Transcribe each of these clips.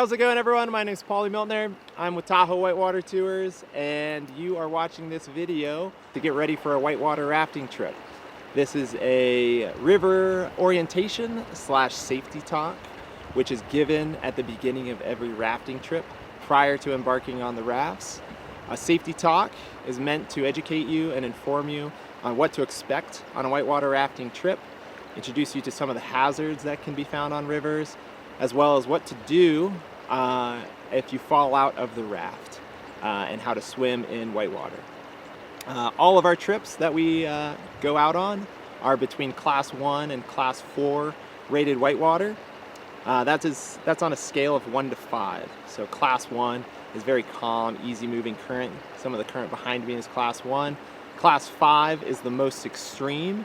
how's it going, everyone? My name is Paulie Miltner. I'm with Tahoe Whitewater Tours, and you are watching this video to get ready for a whitewater rafting trip. This is a river orientation / safety talk, which is given at the beginning of every rafting trip prior to embarking on the rafts. A safety talk is meant to educate you and inform you on what to expect on a whitewater rafting trip, introduce you to some of the hazards that can be found on rivers, as well as what to do if you fall out of the raft and how to swim in whitewater. All of our trips that we go out on are between Class 1 and Class 4 rated whitewater. That's on a scale of 1 to 5. So Class 1 is very calm, easy moving current. Some of the current behind me is Class 1. Class 5 is the most extreme.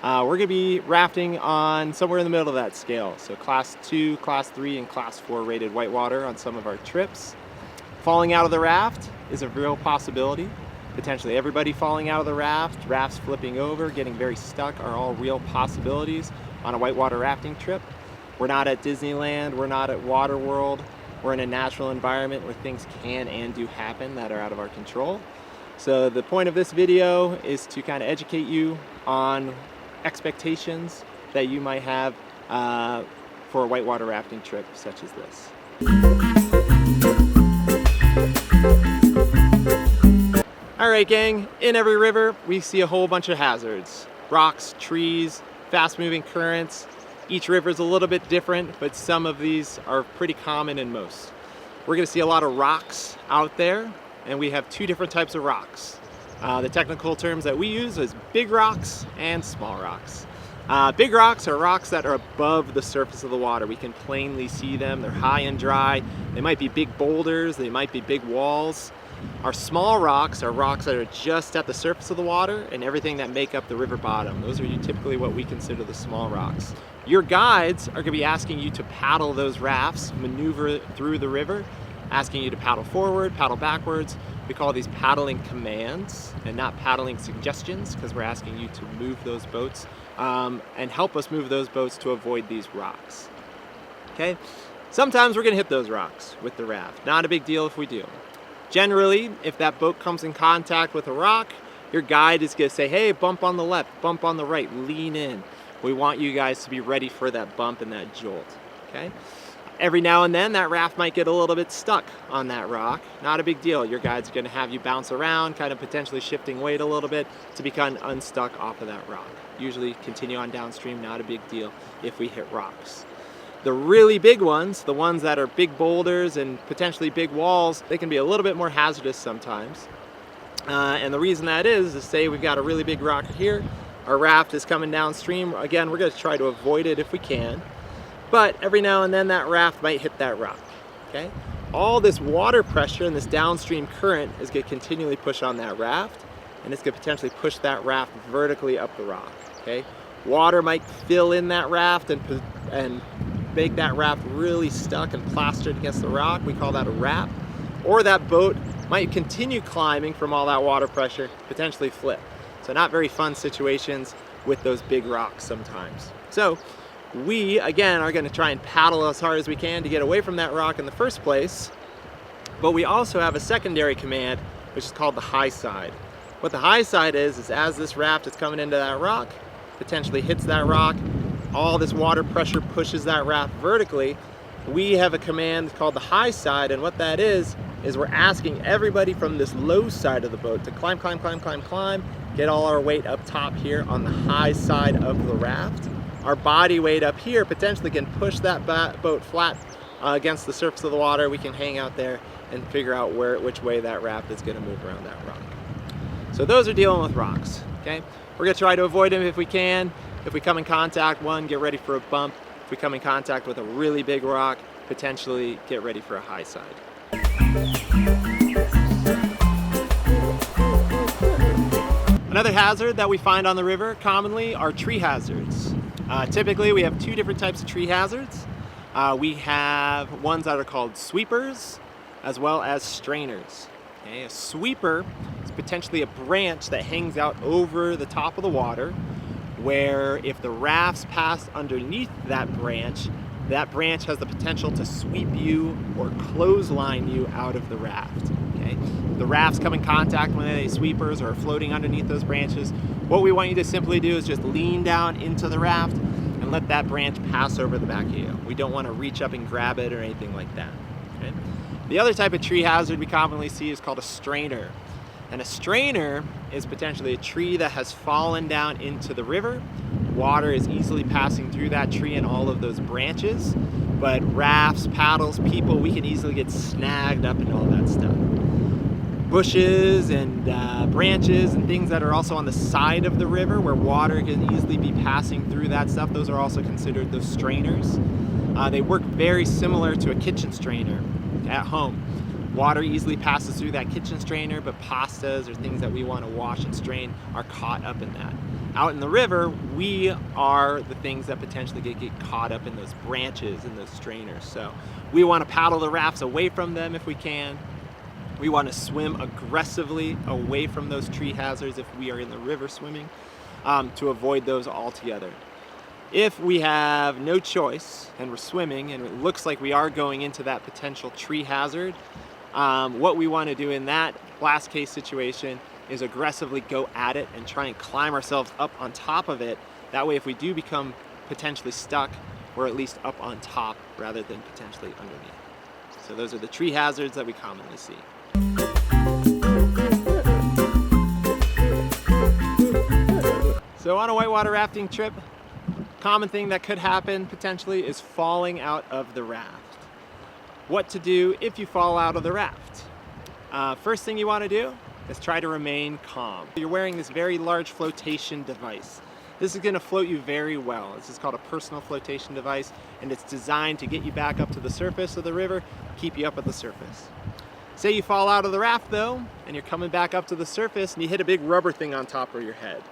We're going to be rafting on somewhere in the middle of that scale. So Class 2, Class 3, and Class 4 rated whitewater on some of our trips. Falling out of the raft is a real possibility. Potentially everybody falling out of the raft, rafts flipping over, getting very stuck are all real possibilities on a whitewater rafting trip. We're not at Disneyland, we're not at Water World. We're in a natural environment where things can and do happen that are out of our control. So the point of this video is to kind of educate you on expectations that you might have for a whitewater rafting trip such as this. All right, gang, in every river we see a whole bunch of hazards. Rocks, trees, fast moving currents. Each river is a little bit different, but some of these are pretty common in most. We're gonna see a lot of rocks out there, and we have two different types of rocks. The technical terms that we use is big rocks and small rocks. Big rocks are rocks that are above the surface of the water. We can plainly see them. They're high and dry. They might be big boulders. They might be big walls. Our small rocks are rocks that are just at the surface of the water and everything that make up the river bottom. Those are typically what we consider the small rocks. Your guides are going to be asking you to paddle those rafts, maneuver through the river, asking you to paddle forward, paddle backwards. We call these paddling commands and not paddling suggestions, because we're asking you to move those boats and help us move those boats to avoid these rocks. Okay? Sometimes we're going to hit those rocks with the raft. Not a big deal if we do. Generally, if that boat comes in contact with a rock, your guide is going to say, hey, bump on the left, bump on the right, lean in. We want you guys to be ready for that bump and that jolt. Okay? Every now and then that raft might get a little bit stuck on that rock. Not a big deal. Your guide's going to have you bounce around, kind of potentially shifting weight a little bit to become unstuck off of that rock. Usually continue on downstream, not a big deal if we hit rocks. The really big ones, the ones that are big boulders and potentially big walls, they can be a little bit more hazardous sometimes. And the reason that is say we've got a really big rock here, our raft is coming downstream. Again, we're going to try to avoid it if we can. But every now and then that raft might hit that rock, okay? All this water pressure and this downstream current is going to continually push on that raft, and it's going to potentially push that raft vertically up the rock, okay? Water might fill in that raft and make that raft really stuck and plastered against the rock. We call that a wrap. Or that boat might continue climbing from all that water pressure, potentially flip. So not very fun situations with those big rocks sometimes. So we, again, are going to try and paddle as hard as we can to get away from that rock in the first place, but we also have a secondary command, which is called the high side. What the high side is as this raft is coming into that rock, potentially hits that rock, all this water pressure pushes that raft vertically, we have a command called the high side, and what that is we're asking everybody from this low side of the boat to climb, climb, climb, climb, climb, get all our weight up top here on the high side of the raft. Our body weight up here potentially can push that boat flat against the surface of the water. We can hang out there and figure out which way that raft is going to move around that rock. So those are dealing with rocks, okay? We're going to try to avoid them if we can. If we come in contact, get ready for a bump. If we come in contact with a really big rock, potentially get ready for a high side. Another hazard that we find on the river commonly are tree hazards. Typically we have two different types of tree hazards. We have ones that are called sweepers as well as strainers. Okay? A sweeper is potentially a branch that hangs out over the top of the water, where if the rafts pass underneath that branch, that branch has the potential to sweep you or clothesline you out of the raft. Okay? The rafts come in contact when they sweepers or are floating underneath those branches. What we want you to simply do is just lean down into the raft and let that branch pass over the back of you. We don't want to reach up and grab it or anything like that. Okay? The other type of tree hazard we commonly see is called a strainer. And a strainer is potentially a tree that has fallen down into the river. Water is easily passing through that tree and all of those branches, but rafts, paddles, people, we can easily get snagged up in all that stuff. Bushes and branches and things that are also on the side of the river where water can easily be passing through that stuff, those are also considered those strainers. They work very similar to a kitchen strainer at home. Water easily passes through that kitchen strainer, but pastas or things that we want to wash and strain are caught up in that. Out in the river, we are the things that potentially get caught up in those branches and those strainers. So we want to paddle the rafts away from them if we can. We want to swim aggressively away from those tree hazards if we are in the river swimming, to avoid those altogether. If we have no choice and we're swimming and it looks like we are going into that potential tree hazard, what we want to do in that last case situation is aggressively go at it and try and climb ourselves up on top of it. That way, if we do become potentially stuck, we're at least up on top rather than potentially underneath. So those are the tree hazards that we commonly see. So on a whitewater rafting trip, common thing that could happen potentially is falling out of the raft. What to do if you fall out of the raft? First thing you want to do is try to remain calm. You're wearing this very large flotation device. This is going to float you very well. This is called a personal flotation device, and it's designed to get you back up to the surface of the river, keep you up at the surface. Say you fall out of the raft though, and you're coming back up to the surface and you hit a big rubber thing on top of your head.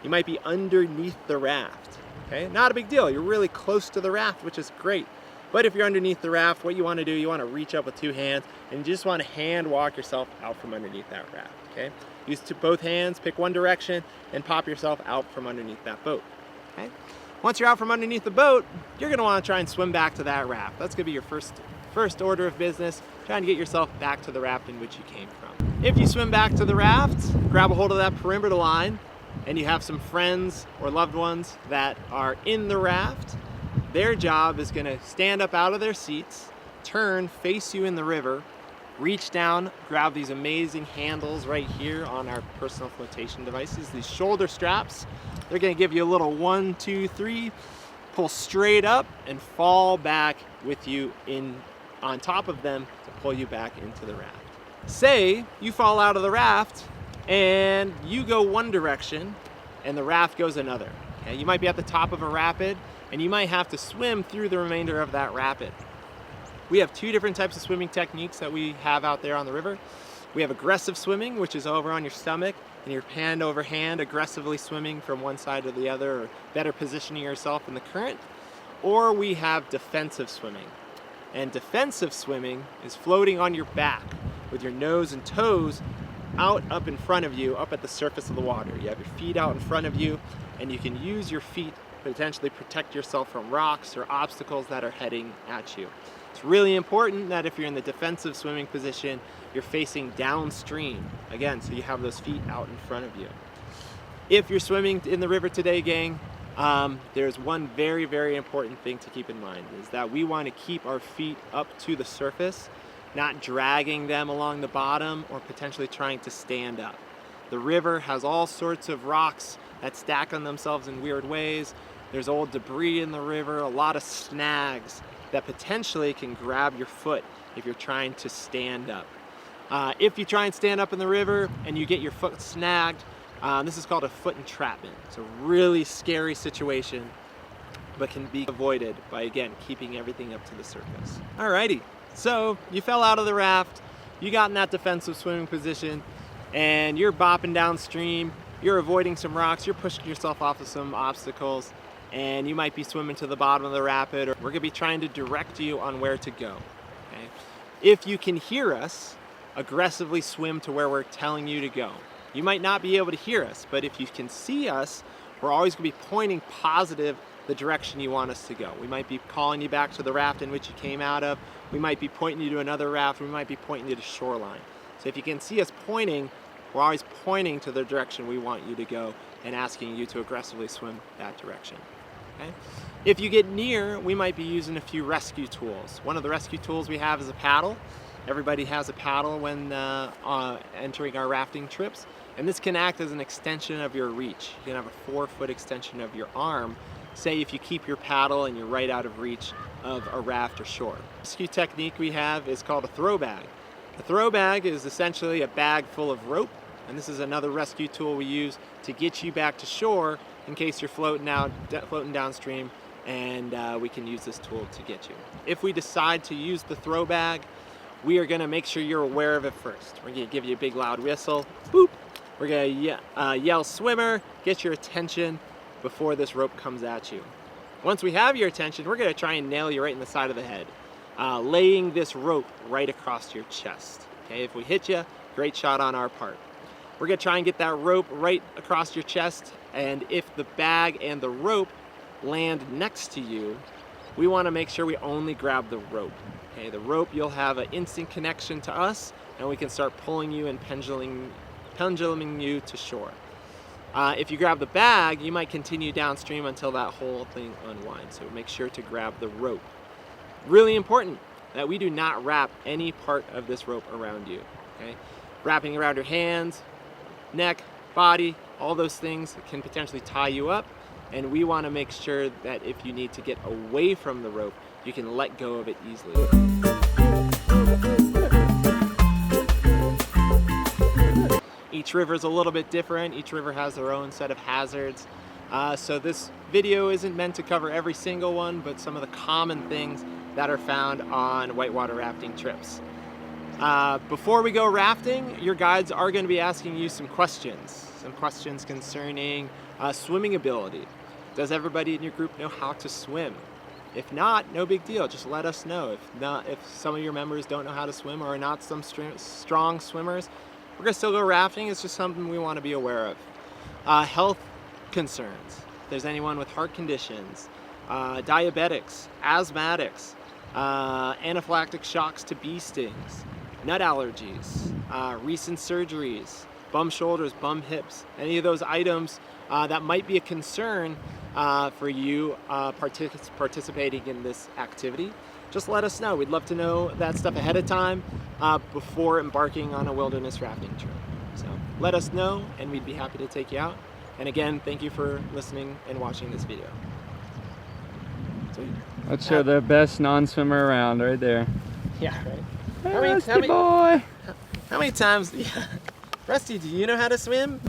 You might be underneath the raft. Okay, not a big deal. You're really close to the raft, which is great. But if you're underneath the raft, what you want to do, you want to reach up with two hands and you just want to hand walk yourself out from underneath that raft. Okay, use both hands, pick one direction, and pop yourself out from underneath that boat. Okay, once you're out from underneath the boat, you're going to want to try and swim back to that raft. That's going to be your first order of business, trying to get yourself back to the raft in which you came from. If you swim back to the raft, grab a hold of that perimeter line, and you have some friends or loved ones that are in the raft, their job is going to stand up out of their seats, turn, face you in the river, reach down, grab these amazing handles right here on our personal flotation devices, these shoulder straps. They're going to give you a little 1, 2, 3, pull straight up and fall back with you in on top of them to pull you back into the raft. Say you fall out of the raft and you go one direction and the raft goes another. Okay? You might be at the top of a rapid and you might have to swim through the remainder of that rapid. We have two different types of swimming techniques that we have out there on the river. We have aggressive swimming, which is over on your stomach and you're hand over hand aggressively swimming from one side to the other, or better positioning yourself in the current. Or we have defensive swimming. And defensive swimming is floating on your back with your nose and toes out up in front of you, up at the surface of the water. You have your feet out in front of you, and you can use your feet to potentially protect yourself from rocks or obstacles that are heading at you. It's really important that if you're in the defensive swimming position, you're facing downstream, again, so you have those feet out in front of you. If you're swimming in the river today, gang, there's one very, very important thing to keep in mind, is that we want to keep our feet up to the surface, not dragging them along the bottom or potentially trying to stand up. The river has all sorts of rocks that stack on themselves in weird ways. There's old debris in the river, a lot of snags that potentially can grab your foot if you're trying to stand up. If you try and stand up in the river and you get your foot snagged, this is called a foot entrapment. It's a really scary situation, but can be avoided by, again, keeping everything up to the surface. Alrighty, so you fell out of the raft, you got in that defensive swimming position, and you're bopping downstream, you're avoiding some rocks, you're pushing yourself off of some obstacles, and you might be swimming to the bottom of the rapid, or we're gonna be trying to direct you on where to go. Okay? If you can hear us, aggressively swim to where we're telling you to go. You might not be able to hear us, but if you can see us, we're always going to be pointing positive the direction you want us to go. We might be calling you back to the raft in which you came out of. We might be pointing you to another raft. We might be pointing you to shoreline. So if you can see us pointing, we're always pointing to the direction we want you to go and asking you to aggressively swim that direction. Okay? If you get near, we might be using a few rescue tools. One of the rescue tools we have is a paddle. Everybody has a paddle when entering our rafting trips, and this can act as an extension of your reach. You can have a 4-foot extension of your arm, say if you keep your paddle and you're right out of reach of a raft or shore. The rescue technique we have is called a throw bag. A throw bag is essentially a bag full of rope, and this is another rescue tool we use to get you back to shore in case you're floating downstream, and we can use this tool to get you. If we decide to use the throw bag, we are gonna make sure you're aware of it first. We're gonna give you a big loud whistle, boop. We're gonna yell swimmer, get your attention before this rope comes at you. Once we have your attention, we're gonna try and nail you right in the side of the head, laying this rope right across your chest. Okay, if we hit you, great shot on our part. We're gonna try and get that rope right across your chest, and if the bag and the rope land next to you, we wanna make sure we only grab the rope. Okay, the rope, you'll have an instant connection to us, and we can start pulling you and penduluming you to shore. If you grab the bag, you might continue downstream until that whole thing unwinds, so make sure to grab the rope. Really important that we do not wrap any part of this rope around you. Okay? Wrapping around your hands, neck, body, all those things can potentially tie you up, and we want to make sure that if you need to get away from the rope, you can let go of it easily. Each river is a little bit different. Each river has their own set of hazards. So this video isn't meant to cover every single one, but some of the common things that are found on whitewater rafting trips. Before we go rafting, your guides are going to be asking you some questions concerning swimming ability. Does everybody in your group know how to swim? If not, no big deal, just let us know. If some of your members don't know how to swim or are not some strong swimmers, we're gonna still go rafting. It's just something we want to be aware of. Health concerns. If there's anyone with heart conditions, diabetics, asthmatics, anaphylactic shocks to bee stings, nut allergies, recent surgeries, bum shoulders, bum hips, any of those items that might be a concern for you participating in this activity, just let us know. We'd love to know that stuff ahead of time before embarking on a wilderness rafting trip. So let us know and we'd be happy to take you out. And again, thank you for listening and watching this video. Sweet. Let's show the best non-swimmer around right there. Yeah, right. Hey, Rusty boy! How many times, Rusty, do you know how to swim?